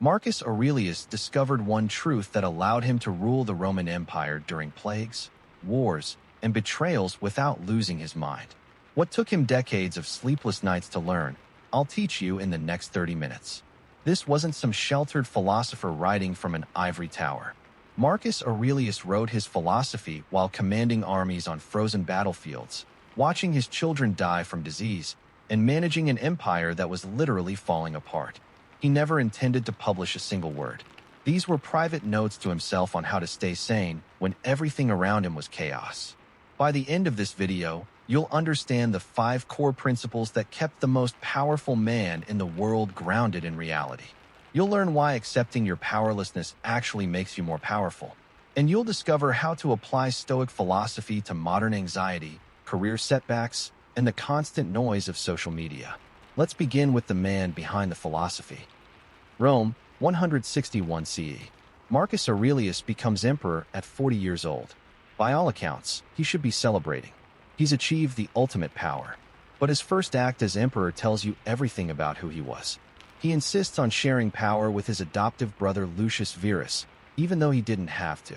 Marcus Aurelius discovered one truth that allowed him to rule the Roman Empire during plagues, wars, and betrayals without losing his mind. What took him decades of sleepless nights to learn, I'll teach you in the next 30 minutes. This wasn't some sheltered philosopher writing from an ivory tower. Marcus Aurelius wrote his philosophy while commanding armies on frozen battlefields, watching his children die from disease, and managing an empire that was literally falling apart. He never intended to publish a single word. These were private notes to himself on how to stay sane when everything around him was chaos. By the end of this video, you'll understand the 5 core principles that kept the most powerful man in the world grounded in reality. You'll learn why accepting your powerlessness actually makes you more powerful. And you'll discover how to apply Stoic philosophy to modern anxiety, career setbacks, and the constant noise of social media. Let's begin with the man behind the philosophy. Rome, 161 CE. Marcus Aurelius becomes emperor at 40 years old. By all accounts, he should be celebrating. He's achieved the ultimate power. But his first act as emperor tells you everything about who he was. He insists on sharing power with his adoptive brother Lucius Verus, even though he didn't have to.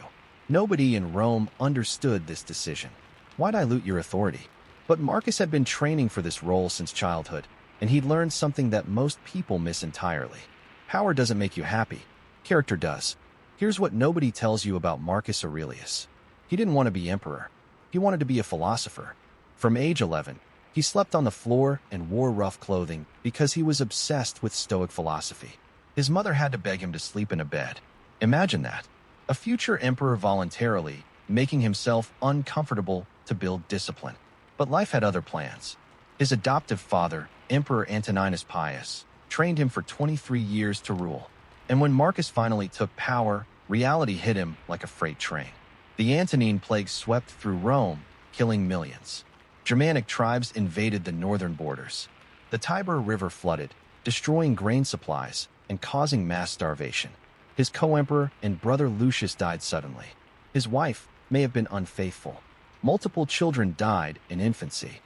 Nobody in Rome understood this decision. Why dilute your authority? But Marcus had been training for this role since childhood, and he'd learned something that most people miss entirely. Power doesn't make you happy. Character does. Here's what nobody tells you about Marcus Aurelius. He didn't want to be emperor. He wanted to be a philosopher. From age 11, he slept on the floor and wore rough clothing because he was obsessed with Stoic philosophy. His mother had to beg him to sleep in a bed. Imagine that. A future emperor voluntarily making himself uncomfortable to build discipline. But life had other plans. His adoptive father, Emperor Antoninus Pius, trained him for 23 years to rule. And when Marcus finally took power, reality hit him like a freight train. The Antonine plague swept through Rome, killing millions. Germanic tribes invaded the northern borders. The Tiber River flooded, destroying grain supplies and causing mass starvation. His co-emperor and brother Lucius died suddenly. His wife may have been unfaithful. Multiple children died in infancy.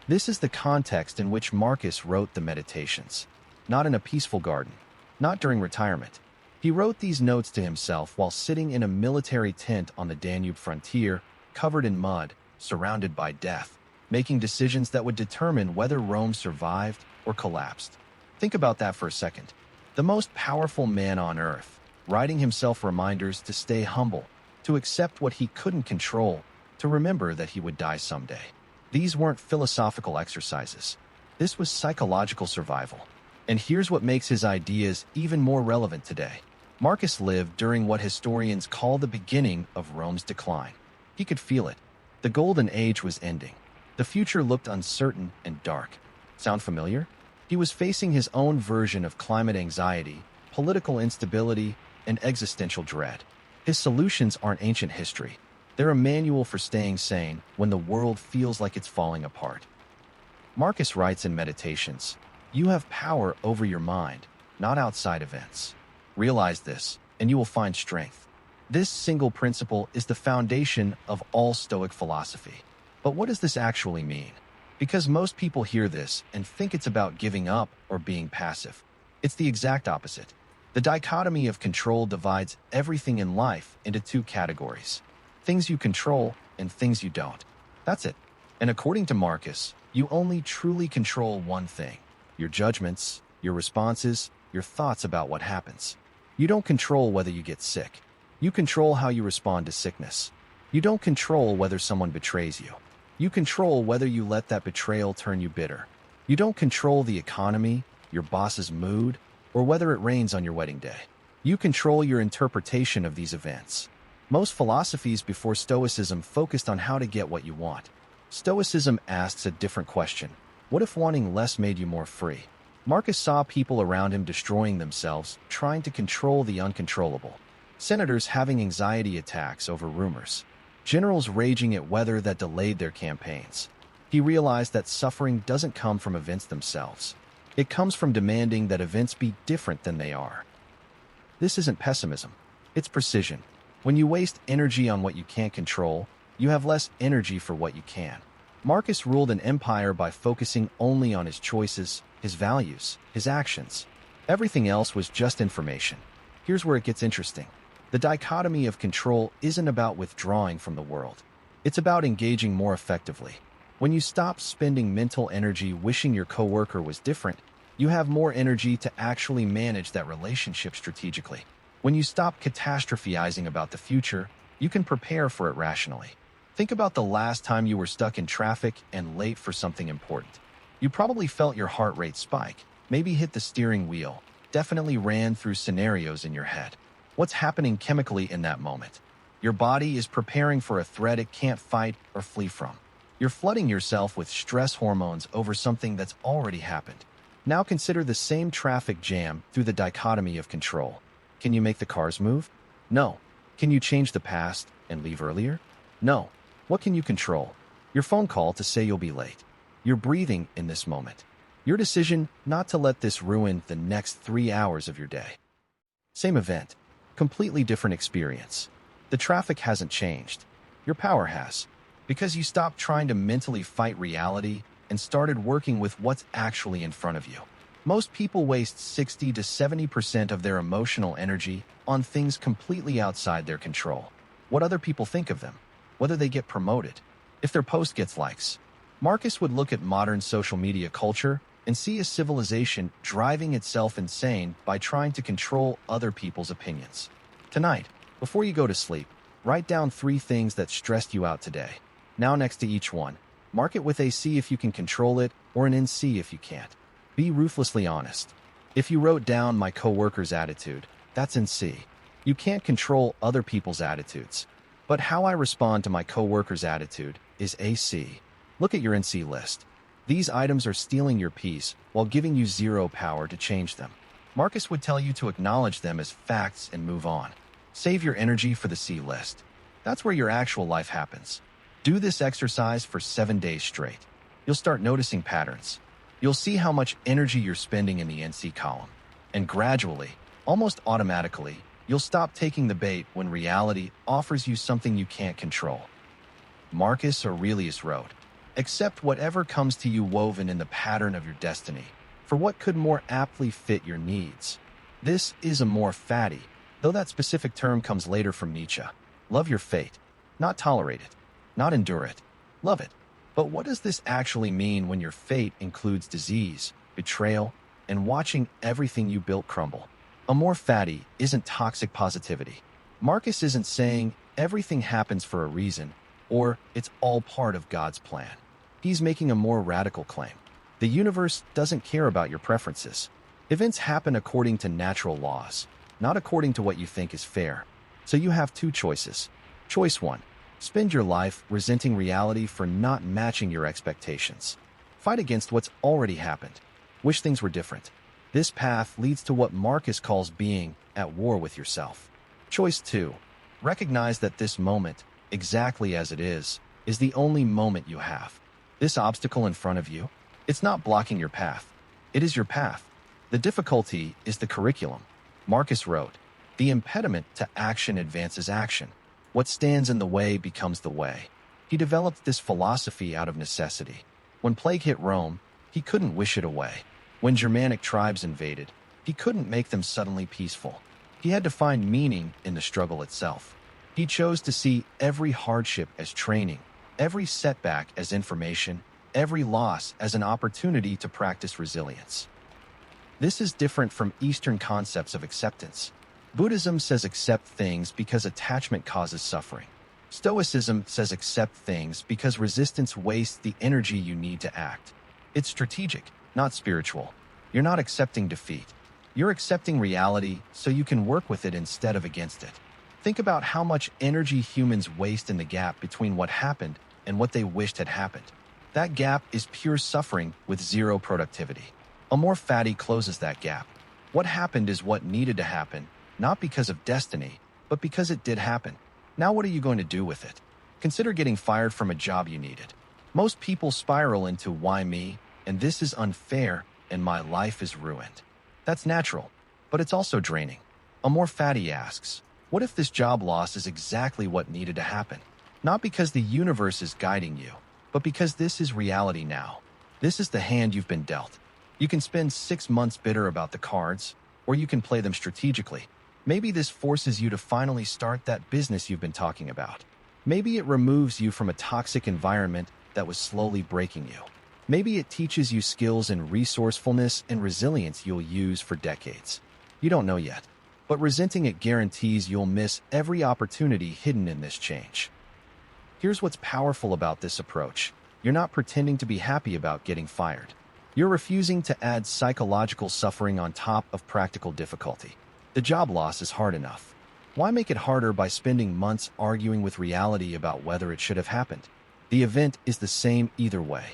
This is the context in which Marcus wrote the Meditations. Not in a peaceful garden, not during retirement. He wrote these notes to himself while sitting in a military tent on the Danube frontier, covered in mud, surrounded by death, making decisions that would determine whether Rome survived or collapsed. Think about that for a second. The most powerful man on earth, writing himself reminders to stay humble, to accept what he couldn't control, to remember that he would die someday. These weren't philosophical exercises. This was psychological survival. And here's what makes his ideas even more relevant today. Marcus lived during what historians call the beginning of Rome's decline. He could feel it. The Golden Age was ending. The future looked uncertain and dark. Sound familiar? He was facing his own version of climate anxiety, political instability, and existential dread. His solutions aren't ancient history. They're a manual for staying sane when the world feels like it's falling apart. Marcus writes in Meditations, "You have power over your mind, not outside events. Realize this, and you will find strength." This single principle is the foundation of all Stoic philosophy. But what does this actually mean? Because most people hear this and think it's about giving up or being passive. It's the exact opposite. The dichotomy of control divides everything in life into 2 categories: things you control and things you don't. That's it. And according to Marcus, you only truly control one thing: your judgments, your responses, your thoughts about what happens. You don't control whether you get sick. You control how you respond to sickness. You don't control whether someone betrays you. You control whether you let that betrayal turn you bitter. You don't control the economy, your boss's mood, or whether it rains on your wedding day. You control your interpretation of these events. Most philosophies before Stoicism focused on how to get what you want. Stoicism asks a different question. What if wanting less made you more free? Marcus saw people around him destroying themselves, trying to control the uncontrollable. Senators having anxiety attacks over rumors. Generals raging at weather that delayed their campaigns. He realized that suffering doesn't come from events themselves. It comes from demanding that events be different than they are. This isn't pessimism. It's precision. When you waste energy on what you can't control, you have less energy for what you can. Marcus ruled an empire by focusing only on his choices, his values, his actions. Everything else was just information. Here's where it gets interesting. The dichotomy of control isn't about withdrawing from the world. It's about engaging more effectively. When you stop spending mental energy wishing your coworker was different, you have more energy to actually manage that relationship strategically. When you stop catastrophizing about the future, you can prepare for it rationally. Think about the last time you were stuck in traffic and late for something important. You probably felt your heart rate spike, maybe hit the steering wheel, definitely ran through scenarios in your head. What's happening chemically in that moment? Your body is preparing for a threat it can't fight or flee from. You're flooding yourself with stress hormones over something that's already happened. Now consider the same traffic jam through the dichotomy of control. Can you make the cars move? No. Can you change the past and leave earlier? No. What can you control? Your phone call to say you'll be late. Your breathing in this moment. Your decision not to let this ruin the next 3 hours of your day. Same event. Completely different experience. The traffic hasn't changed. Your power has. Because you stopped trying to mentally fight reality and started working with what's actually in front of you. Most people waste 60 to 70% of their emotional energy on things completely outside their control. What other people think of them, whether they get promoted, if their post gets likes. Marcus would look at modern social media culture and see a civilization driving itself insane by trying to control other people's opinions. Tonight, before you go to sleep, write down 3 things that stressed you out today. Now next to each one, mark it with a C if you can control it or an NC if you can't. Be ruthlessly honest. If you wrote down my coworker's attitude, that's in C. You can't control other people's attitudes. But how I respond to my coworker's attitude is AC. Look at your NC list. These items are stealing your peace while giving you zero power to change them. Marcus would tell you to acknowledge them as facts and move on. Save your energy for the C list. That's where your actual life happens. Do this exercise for 7 days straight. You'll start noticing patterns. You'll see how much energy you're spending in the NC column. And gradually, almost automatically, you'll stop taking the bait when reality offers you something you can't control. Marcus Aurelius wrote, "Accept whatever comes to you woven in the pattern of your destiny, for what could more aptly fit your needs." This is Amor Fati, though that specific term comes later from Nietzsche. Love your fate, not tolerate it, not endure it, love it. But what does this actually mean when your fate includes disease, betrayal, and watching everything you built crumble? Amor Fati isn't toxic positivity. Marcus isn't saying everything happens for a reason or it's all part of God's plan. He's making a more radical claim. The universe doesn't care about your preferences. Events happen according to natural laws, not according to what you think is fair. So you have 2 choices. Choice 1. Spend your life resenting reality for not matching your expectations. Fight against what's already happened. Wish things were different. This path leads to what Marcus calls being at war with yourself. Choice 2. Recognize that this moment, exactly as it is the only moment you have. This obstacle in front of you, it's not blocking your path. It is your path. The difficulty is the curriculum. Marcus wrote, "The impediment to action advances action. What stands in the way becomes the way." He developed this philosophy out of necessity. When plague hit Rome, he couldn't wish it away. When Germanic tribes invaded, he couldn't make them suddenly peaceful. He had to find meaning in the struggle itself. He chose to see every hardship as training, every setback as information, every loss as an opportunity to practice resilience. This is different from Eastern concepts of acceptance. Buddhism says accept things because attachment causes suffering. Stoicism says accept things because resistance wastes the energy you need to act. It's strategic, not spiritual. You're not accepting defeat. You're accepting reality so you can work with it instead of against it. Think about how much energy humans waste in the gap between what happened and what they wished had happened. That gap is pure suffering with zero productivity. Amor Fati closes that gap. What happened is what needed to happen, not because of destiny, but because it did happen. Now what are you going to do with it? Consider getting fired from a job you needed. Most people spiral into why me, and this is unfair, and my life is ruined. That's natural, but it's also draining. Amor Fati asks, what if this job loss is exactly what needed to happen? Not because the universe is guiding you, but because this is reality now. This is the hand you've been dealt. You can spend 6 months bitter about the cards, or you can play them strategically. Maybe this forces you to finally start that business you've been talking about. Maybe it removes you from a toxic environment that was slowly breaking you. Maybe it teaches you skills in resourcefulness and resilience you'll use for decades. You don't know yet, but resenting it guarantees you'll miss every opportunity hidden in this change. Here's what's powerful about this approach. You're not pretending to be happy about getting fired. You're refusing to add psychological suffering on top of practical difficulty. The job loss is hard enough. Why make it harder by spending months arguing with reality about whether it should have happened? The event is the same either way.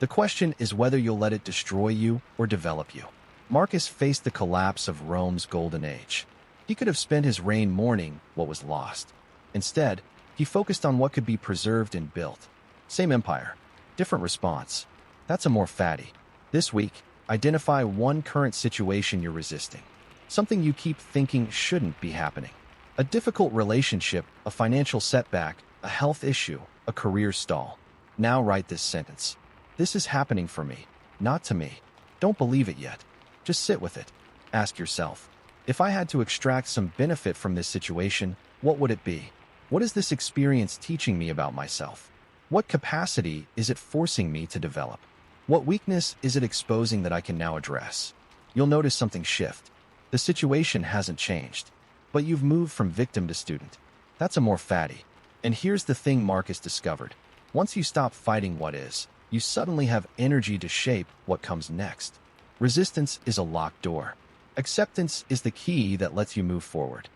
The question is whether you'll let it destroy you or develop you. Marcus faced the collapse of Rome's golden age. He could have spent his reign mourning what was lost. Instead, he focused on what could be preserved and built. Same empire, different response. That's Amor Fati. This week, identify one current situation you're resisting. Something you keep thinking shouldn't be happening. A difficult relationship, a financial setback, a health issue, a career stall. Now write this sentence. This is happening for me, not to me. Don't believe it yet. Just sit with it. Ask yourself, if I had to extract some benefit from this situation, what would it be? What is this experience teaching me about myself? What capacity is it forcing me to develop? What weakness is it exposing that I can now address? You'll notice something shift. The situation hasn't changed, but you've moved from victim to student. That's Amor Fati. And here's the thing Marcus discovered. Once you stop fighting what is, you suddenly have energy to shape what comes next. Resistance is a locked door. Acceptance is the key that lets you move forward.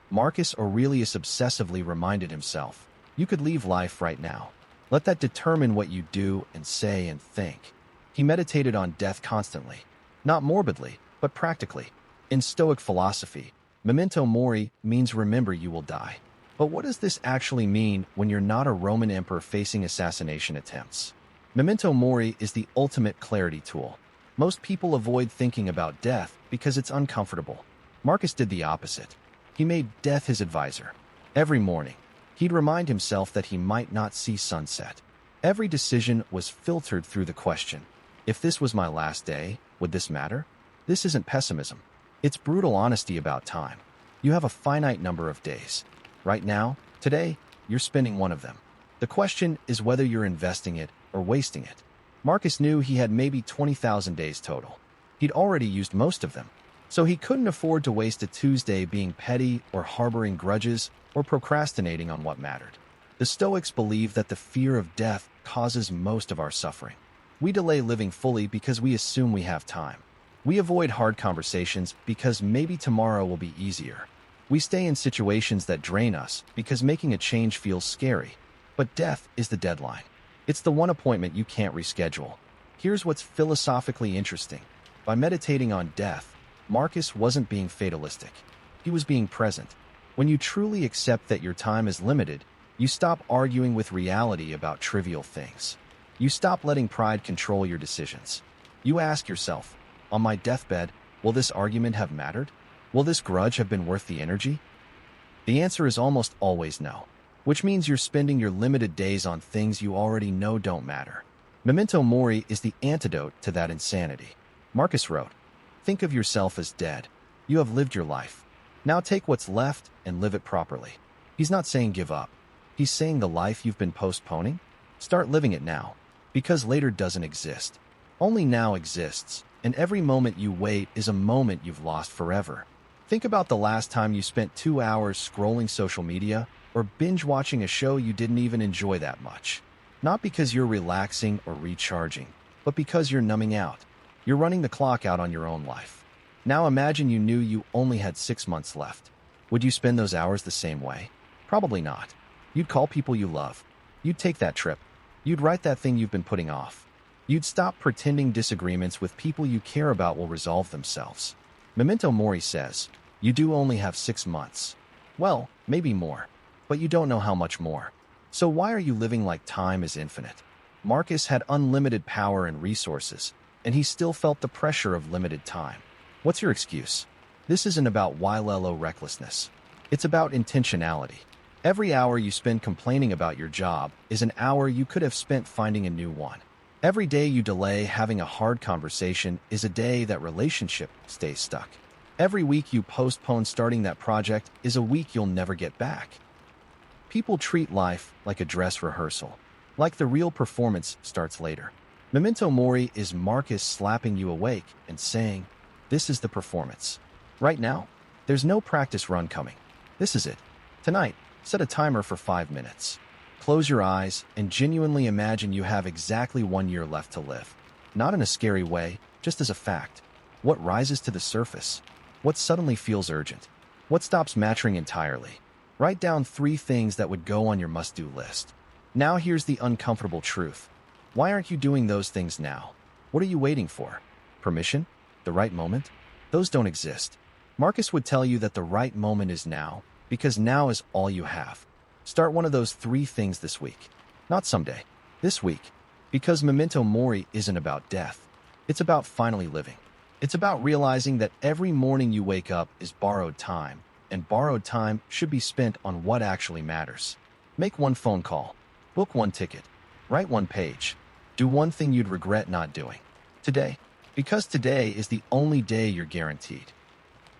Marcus Aurelius obsessively reminded himself, you could leave life right now. Let that determine what you do and say and think. He meditated on death constantly, not morbidly, but practically. In Stoic philosophy, Memento Mori means remember you will die. But what does this actually mean when you're not a Roman emperor facing assassination attempts? Memento Mori is the ultimate clarity tool. Most people avoid thinking about death because it's uncomfortable. Marcus did the opposite. He made death his advisor. Every morning, he'd remind himself that he might not see sunset. Every decision was filtered through the question, if this was my last day, would this matter? This isn't pessimism. It's brutal honesty about time. You have a finite number of days. Right now, today, you're spending one of them. The question is whether you're investing it or wasting it. Marcus knew he had maybe 20,000 days total. He'd already used most of them, so he couldn't afford to waste a Tuesday being petty or harboring grudges or procrastinating on what mattered. The Stoics believe that the fear of death causes most of our suffering. We delay living fully because we assume we have time. We avoid hard conversations because maybe tomorrow will be easier. We stay in situations that drain us because making a change feels scary. But death is the deadline. It's the one appointment you can't reschedule. Here's what's philosophically interesting. By meditating on death, Marcus wasn't being fatalistic. He was being present. When you truly accept that your time is limited, you stop arguing with reality about trivial things. You stop letting pride control your decisions. You ask yourself, on my deathbed, will this argument have mattered? Will this grudge have been worth the energy? The answer is almost always no, which means you're spending your limited days on things you already know don't matter. Memento Mori is the antidote to that insanity. Marcus wrote, think of yourself as dead. You have lived your life. Now take what's left and live it properly. He's not saying give up. He's saying the life you've been postponing? Start living it now, because later doesn't exist. Only now exists, and every moment you wait is a moment you've lost forever. Think about the last time you spent 2 hours scrolling social media or binge watching a show you didn't even enjoy that much. Not because you're relaxing or recharging, but because you're numbing out. You're running the clock out on your own life. Now imagine you knew you only had 6 months left. Would you spend those hours the same way? Probably not. You'd call people you love. You'd take that trip. You'd write that thing you've been putting off. You'd stop pretending disagreements with people you care about will resolve themselves. Memento Mori says, you do only have 6 months. Well, maybe more, but you don't know how much more. So why are you living like time is infinite? Marcus had unlimited power and resources, and he still felt the pressure of limited time. What's your excuse? This isn't about Wilello recklessness. It's about intentionality. Every hour you spend complaining about your job is an hour you could have spent finding a new one. Every day you delay having a hard conversation is a day that relationship stays stuck. Every week you postpone starting that project is a week you'll never get back. People treat life like a dress rehearsal, like the real performance starts later. Memento Mori is Marcus slapping you awake and saying, "This is the performance. Right now, there's no practice run coming. This is it. Tonight, set a timer for 5 minutes. Close your eyes and genuinely imagine you have exactly 1 year left to live. Not in a scary way, just as a fact. What rises to the surface? What suddenly feels urgent? What stops mattering entirely? Write down 3 things that would go on your must-do list. Now here's the uncomfortable truth. Why aren't you doing those things now? What are you waiting for? Permission? The right moment? Those don't exist. Marcus would tell you that the right moment is now, because now is all you have. Start one of those 3 things this week. Not someday. This week. Because Memento Mori isn't about death. It's about finally living. It's about realizing that every morning you wake up is borrowed time, and borrowed time should be spent on what actually matters. Make 1 phone call. Book 1 ticket. Write 1 page. Do 1 thing you'd regret not doing. Today. Because today is the only day you're guaranteed.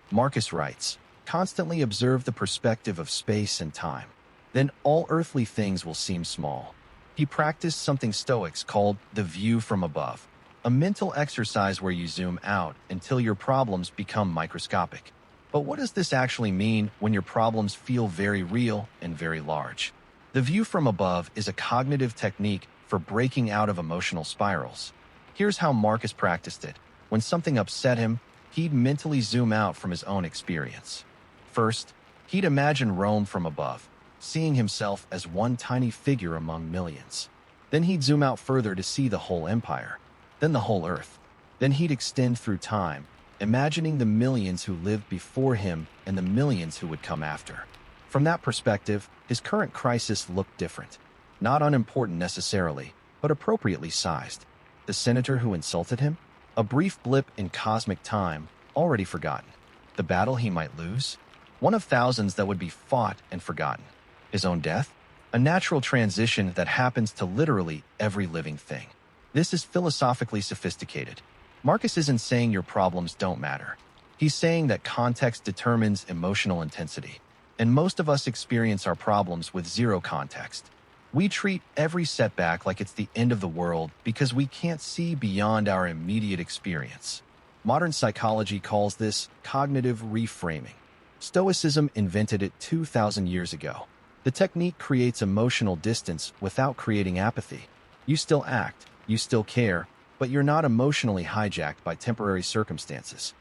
Marcus writes, "Constantly observe the perspective of space and time. Then all earthly things will seem small." He practiced something Stoics called the view from above, a mental exercise where you zoom out until your problems become microscopic. But what does this actually mean when your problems feel very real and very large? The view from above is a cognitive technique for breaking out of emotional spirals. Here's how Marcus practiced it. When something upset him, he'd mentally zoom out from his own experience. First, he'd imagine Rome from above, seeing himself as one tiny figure among millions. Then he'd zoom out further to see the whole empire, then the whole earth. Then he'd extend through time, imagining the millions who lived before him and the millions who would come after. From that perspective, his current crisis looked different. Not unimportant necessarily, but appropriately sized. The senator who insulted him? A brief blip in cosmic time, already forgotten. The battle he might lose? One of thousands that would be fought and forgotten. His own death? A natural transition that happens to literally every living thing. This is philosophically sophisticated. Marcus isn't saying your problems don't matter. He's saying that context determines emotional intensity. And most of us experience our problems with 0 context. We treat every setback like it's the end of the world because we can't see beyond our immediate experience. Modern psychology calls this cognitive reframing. Stoicism invented it 2,000 years ago. The technique creates emotional distance without creating apathy. You still act, you still care, but you're not emotionally hijacked by temporary circumstances.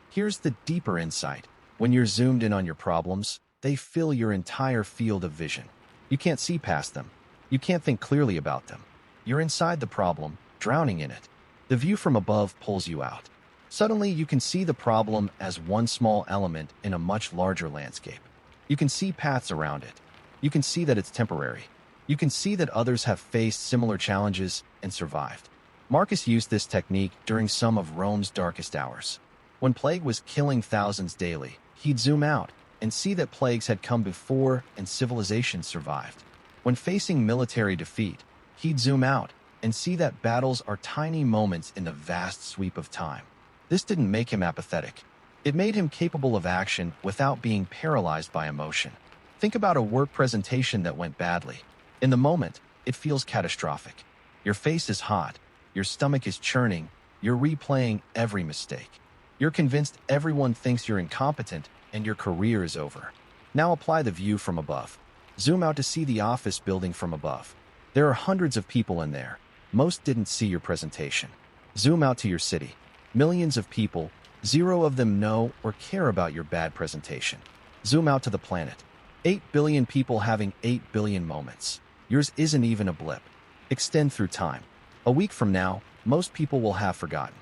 Here's the deeper insight. When you're zoomed in on your problems, they fill your entire field of vision. You can't see past them. You can't think clearly about them. You're inside the problem, drowning in it. The view from above pulls you out. Suddenly, you can see the problem as one small element in a much larger landscape. You can see paths around it. You can see that it's temporary. You can see that others have faced similar challenges and survived. Marcus used this technique during some of Rome's darkest hours. When plague was killing thousands daily, he'd zoom out and see that plagues had come before and civilization survived. When facing military defeat, he'd zoom out and see that battles are tiny moments in the vast sweep of time. This didn't make him apathetic. It made him capable of action without being paralyzed by emotion. Think about a work presentation that went badly. In the moment, it feels catastrophic. Your face is hot, your stomach is churning, you're replaying every mistake. You're convinced everyone thinks you're incompetent and your career is over. Now apply the view from above. Zoom out to see the office building from above. There are hundreds of people in there. Most didn't see your presentation. Zoom out to your city. Millions of people, 0 of them know or care about your bad presentation. Zoom out to the planet. 8 billion people having 8 billion moments. Yours isn't even a blip. Extend through time. A week from now, most people will have forgotten.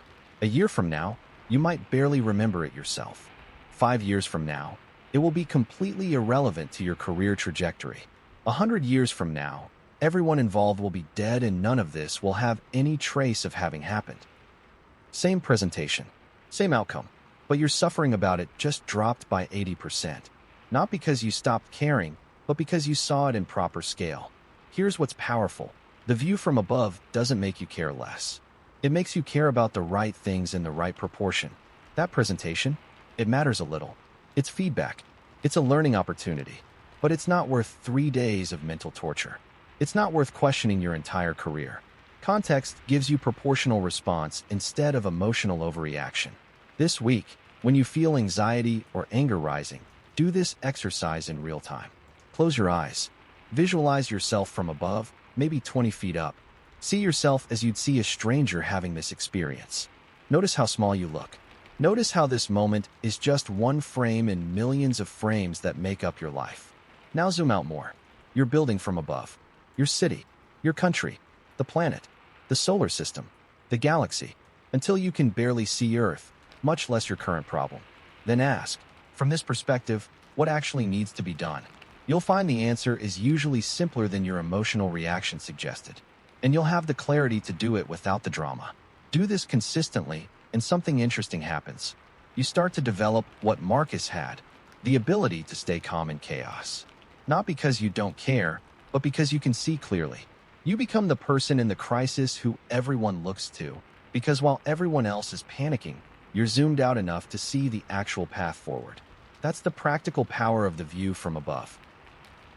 A year from now, you might barely remember it yourself. 5 years from now, it will be completely irrelevant to your career trajectory. 100 years from now, everyone involved will be dead and none of this will have any trace of having happened. Same presentation, same outcome, but your suffering about it just dropped by 80%. Not because you stopped caring, but because you saw it in proper scale. Here's what's powerful. The view from above doesn't make you care less. It makes you care about the right things in the right proportion. That presentation, it matters a little. It's feedback. It's a learning opportunity. But it's not worth 3 days of mental torture. It's not worth questioning your entire career. Context gives you proportional response instead of emotional overreaction. This week, when you feel anxiety or anger rising, do this exercise in real time. Close your eyes. Visualize yourself from above, maybe 20 feet up. See yourself as you'd see a stranger having this experience. Notice how small you look. Notice how this moment is just one frame in millions of frames that make up your life. Now zoom out more. You're building from above. Your city, your country, the planet, the solar system, the galaxy, until you can barely see Earth, much less your current problem. Then ask, from this perspective, what actually needs to be done? You'll find the answer is usually simpler than your emotional reaction suggested, and you'll have the clarity to do it without the drama. Do this consistently, and something interesting happens. You start to develop what Marcus had, the ability to stay calm in chaos. Not because you don't care, but because you can see clearly. You become the person in the crisis who everyone looks to, because while everyone else is panicking, you're zoomed out enough to see the actual path forward. That's the practical power of the view from above.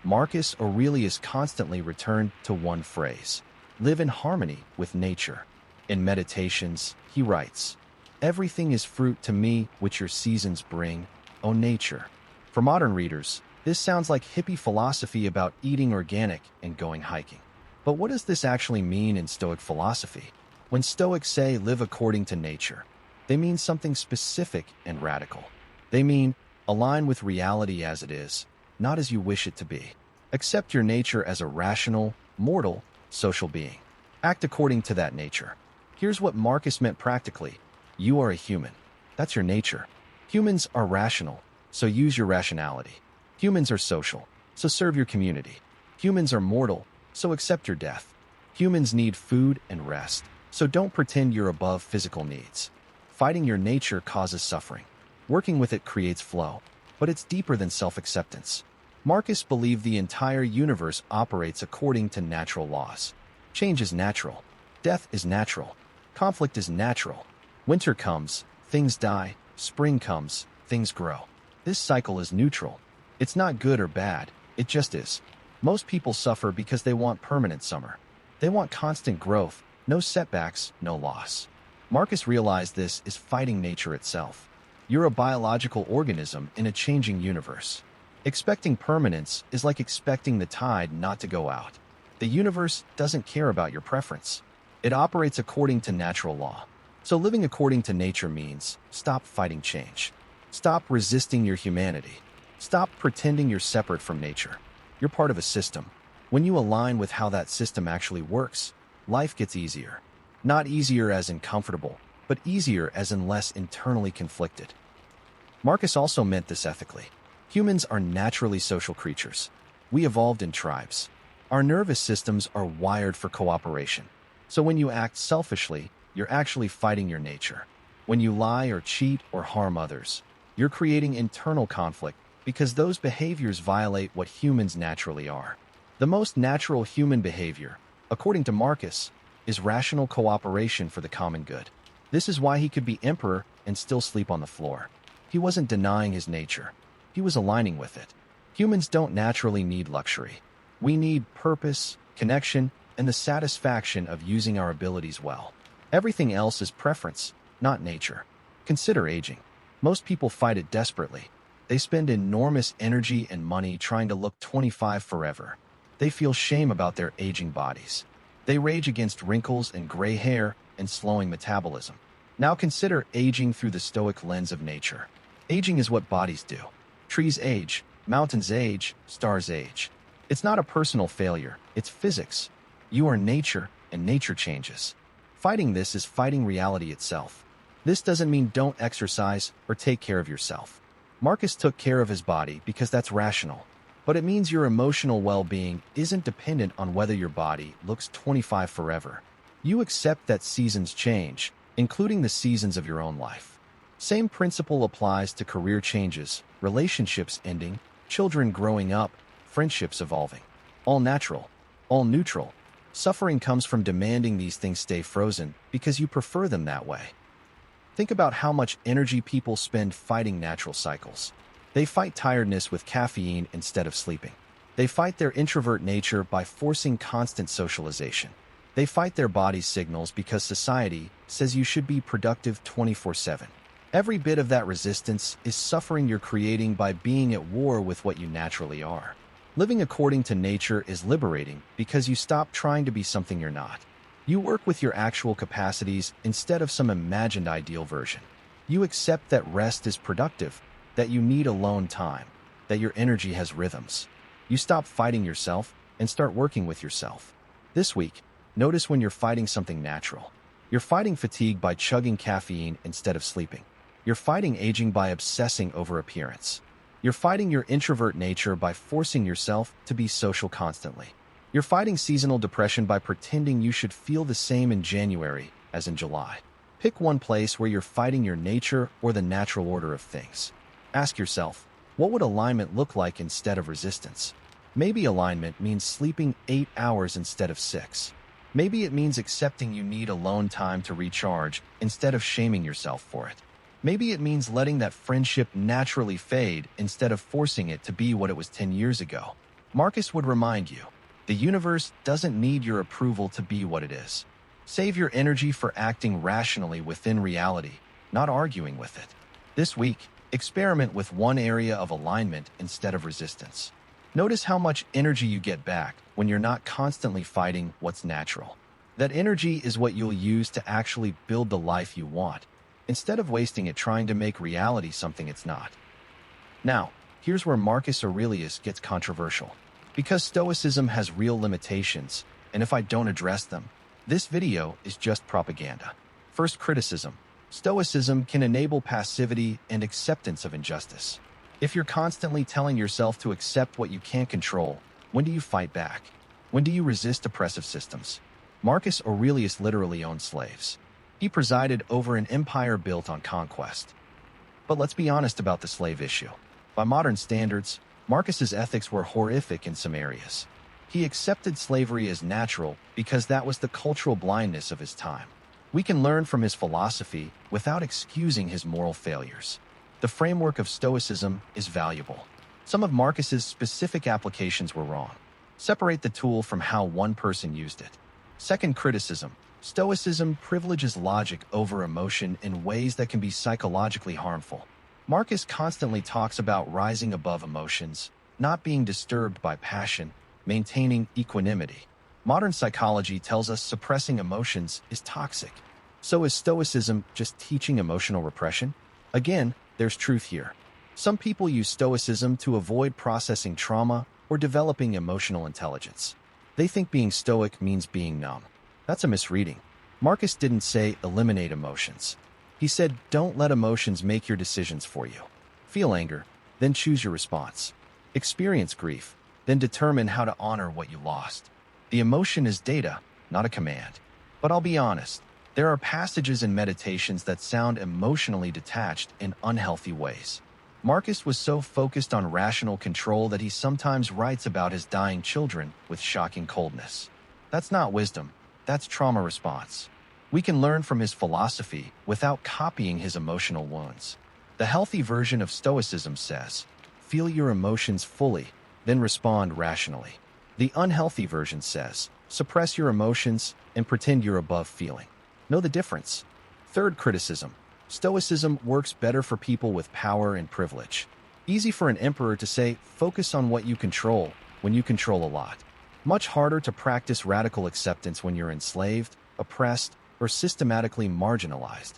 Marcus Aurelius constantly returned to one phrase: live in harmony with nature. In Meditations, he writes, "Everything is fruit to me which your seasons bring, O nature." For modern readers, this sounds like hippie philosophy about eating organic and going hiking. But what does this actually mean in Stoic philosophy? When Stoics say live according to nature, they mean something specific and radical. They mean align with reality as it is, not as you wish it to be. Accept your nature as a rational, mortal, social being. Act according to that nature. Here's what Marcus meant practically. You are a human. That's your nature. Humans are rational, so use your rationality. Humans are social, so serve your community. Humans are mortal, so accept your death. Humans need food and rest, so don't pretend you're above physical needs. Fighting your nature causes suffering. Working with it creates flow, but it's deeper than self-acceptance. Marcus believed the entire universe operates according to natural laws. Change is natural. Death is natural. Conflict is natural. Winter comes, things die. Spring comes, things grow. This cycle is neutral. It's not good or bad, it just is. Most people suffer because they want permanent summer. They want constant growth, no setbacks, no loss. Marcus realized this is fighting nature itself. You're a biological organism in a changing universe. Expecting permanence is like expecting the tide not to go out. The universe doesn't care about your preference. It operates according to natural law. So living according to nature means stop fighting change. Stop resisting your humanity. Stop pretending you're separate from nature. You're part of a system. When you align with how that system actually works, life gets easier. Not easier as in comfortable, but easier as in less internally conflicted. Marcus also meant this ethically. Humans are naturally social creatures. We evolved in tribes. Our nervous systems are wired for cooperation. So when you act selfishly, you're actually fighting your nature. When you lie or cheat or harm others, you're creating internal conflict because those behaviors violate what humans naturally are. The most natural human behavior, according to Marcus, is rational cooperation for the common good. This is why he could be emperor and still sleep on the floor. He wasn't denying his nature. He was aligning with it. Humans don't naturally need luxury. We need purpose, connection, and the satisfaction of using our abilities well. Everything else is preference, not nature. Consider aging. Most people fight it desperately. They spend enormous energy and money trying to look 25 forever. They feel shame about their aging bodies. They rage against wrinkles and gray hair and slowing metabolism. Now consider aging through the Stoic lens of nature. Aging is what bodies do. Trees age, mountains age, stars age. It's not a personal failure, it's physics. You are nature, and nature changes. Fighting this is fighting reality itself. This doesn't mean don't exercise or take care of yourself. Marcus took care of his body because that's rational. But it means your emotional well-being isn't dependent on whether your body looks 25 forever. You accept that seasons change, including the seasons of your own life. Same principle applies to career changes, relationships ending, children growing up, friendships evolving. All natural, all neutral, Suffering comes from demanding these things stay frozen because you prefer them that way. Think about how much energy people spend fighting natural cycles. They fight tiredness with caffeine instead of sleeping. They fight their introvert nature by forcing constant socialization. They fight their body's signals because society says you should be productive 24/7. Every bit of that resistance is suffering you're creating by being at war with what you naturally are. Living according to nature is liberating because you stop trying to be something you're not. You work with your actual capacities instead of some imagined ideal version. You accept that rest is productive, that you need alone time, that your energy has rhythms. You stop fighting yourself and start working with yourself. This week, notice when you're fighting something natural. You're fighting fatigue by chugging caffeine instead of sleeping. You're fighting aging by obsessing over appearance. You're fighting your introvert nature by forcing yourself to be social constantly. You're fighting seasonal depression by pretending you should feel the same in January as in July. Pick one place where you're fighting your nature or the natural order of things. Ask yourself, what would alignment look like instead of resistance? Maybe alignment means sleeping 8 hours instead of 6. Maybe it means accepting you need alone time to recharge instead of shaming yourself for it. Maybe it means letting that friendship naturally fade instead of forcing it to be what it was 10 years ago. Marcus would remind you, the universe doesn't need your approval to be what it is. Save your energy for acting rationally within reality, not arguing with it. This week, experiment with one area of alignment instead of resistance. Notice how much energy you get back when you're not constantly fighting what's natural. That energy is what you'll use to actually build the life you want, instead of wasting it trying to make reality something it's not. Now, here's where Marcus Aurelius gets controversial. Because Stoicism has real limitations, and if I don't address them, this video is just propaganda. First, criticism. Stoicism can enable passivity and acceptance of injustice. If you're constantly telling yourself to accept what you can't control, when do you fight back? When do you resist oppressive systems? Marcus Aurelius literally owned slaves. He presided over an empire built on conquest. But let's be honest about the slave issue. By modern standards, Marcus's ethics were horrific in some areas. He accepted slavery as natural because that was the cultural blindness of his time. We can learn from his philosophy without excusing his moral failures. The framework of Stoicism is valuable. Some of Marcus's specific applications were wrong. Separate the tool from how one person used it. Second, criticism. Stoicism privileges logic over emotion in ways that can be psychologically harmful. Marcus constantly talks about rising above emotions, not being disturbed by passion, maintaining equanimity. Modern psychology tells us suppressing emotions is toxic. So is Stoicism just teaching emotional repression? Again, there's truth here. Some people use Stoicism to avoid processing trauma or developing emotional intelligence. They think being stoic means being numb. That's a misreading. Marcus didn't say eliminate emotions. He said don't let emotions make your decisions for you. Feel anger, then choose your response. Experience grief, then determine how to honor what you lost. The emotion is data, not a command. But I'll be honest, there are passages in meditations that sound emotionally detached in unhealthy ways. Marcus was so focused on rational control that he sometimes writes about his dying children with shocking coldness. That's not wisdom. That's trauma response. We can learn from his philosophy without copying his emotional wounds. The healthy version of Stoicism says, feel your emotions fully, then respond rationally. The unhealthy version says, suppress your emotions and pretend you're above feeling. Know the difference. Third, criticism. Stoicism works better for people with power and privilege. Easy for an emperor to say, focus on what you control when you control a lot. Much harder to practice radical acceptance when you're enslaved, oppressed, or systematically marginalized.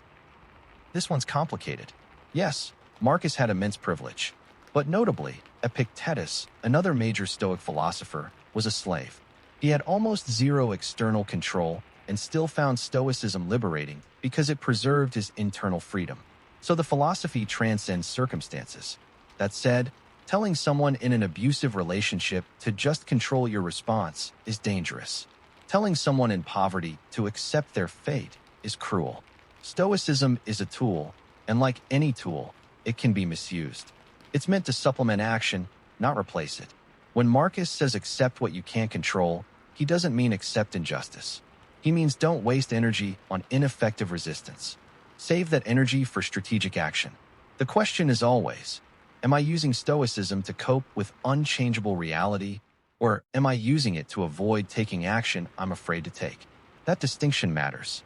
This one's complicated. Yes, Marcus had immense privilege. But notably, Epictetus, another major Stoic philosopher, was a slave. He had almost zero external control and still found Stoicism liberating because it preserved his internal freedom. So the philosophy transcends circumstances. That said, telling someone in an abusive relationship to just control your response is dangerous. Telling someone in poverty to accept their fate is cruel. Stoicism is a tool, and like any tool, it can be misused. It's meant to supplement action, not replace it. When Marcus says accept what you can't control, he doesn't mean accept injustice. He means don't waste energy on ineffective resistance. Save that energy for strategic action. The question is always, am I using Stoicism to cope with unchangeable reality, or am I using it to avoid taking action I'm afraid to take? That distinction matters.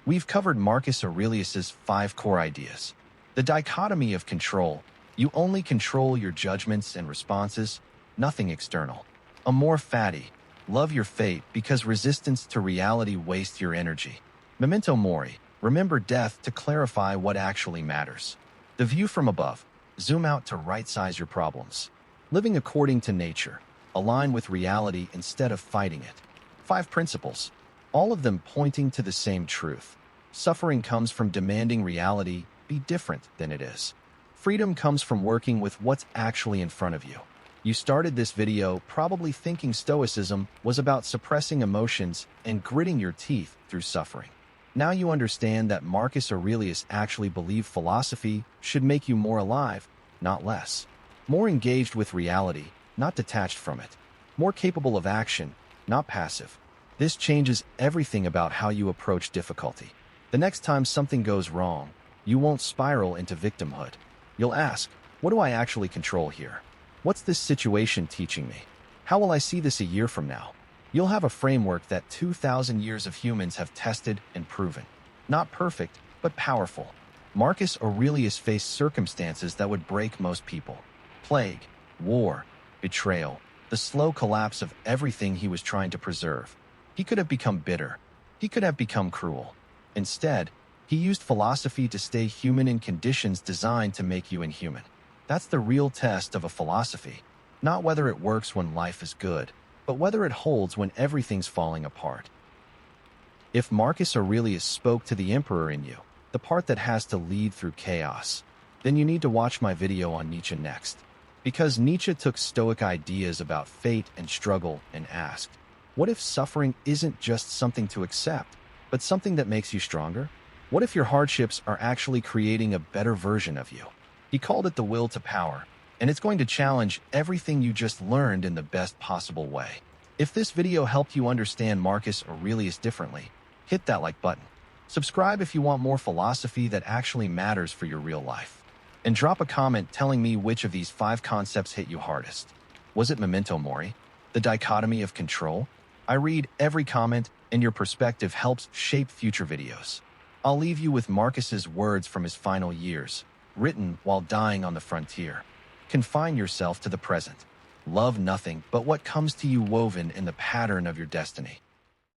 We've covered Marcus Aurelius's 5 core ideas. The dichotomy of control. You only control your judgments and responses, nothing external. Amor, Fati. Love your fate because resistance to reality wastes your energy. Memento Mori. Remember death to clarify what actually matters. The view from above. Zoom out to right-size your problems. Living according to nature. Align with reality instead of fighting it. 5 principles. All of them pointing to the same truth. Suffering comes from demanding reality be different than it is. Freedom comes from working with what's actually in front of you. You started this video probably thinking Stoicism was about suppressing emotions and gritting your teeth through suffering. Now you understand that Marcus Aurelius actually believed philosophy should make you more alive, not less. More engaged with reality, not detached from it. More capable of action, not passive. This changes everything about how you approach difficulty. The next time something goes wrong, you won't spiral into victimhood. You'll ask, what do I actually control here? What's this situation teaching me? How will I see this a year from now? You'll have a framework that 2,000 years of humans have tested and proven. Not perfect, but powerful. Marcus Aurelius faced circumstances that would break most people. Plague, war, betrayal, the slow collapse of everything he was trying to preserve. He could have become bitter. He could have become cruel. Instead, he used philosophy to stay human in conditions designed to make you inhuman. That's the real test of a philosophy. Not whether it works when life is good, but whether it holds when everything's falling apart. If Marcus Aurelius spoke to the emperor in you, the part that has to lead through chaos, then you need to watch my video on Nietzsche next. Because Nietzsche took Stoic ideas about fate and struggle and asked, what if suffering isn't just something to accept, but something that makes you stronger? What if your hardships are actually creating a better version of you? He called it the will to power, and it's going to challenge everything you just learned in the best possible way. If this video helped you understand Marcus Aurelius differently, hit that like button. Subscribe if you want more philosophy that actually matters for your real life. And drop a comment telling me which of these 5 concepts hit you hardest. Was it Memento Mori? The dichotomy of control? I read every comment, and your perspective helps shape future videos. I'll leave you with Marcus's words from his final years, written while dying on the frontier. Confine yourself to the present. Love nothing but what comes to you woven in the pattern of your destiny.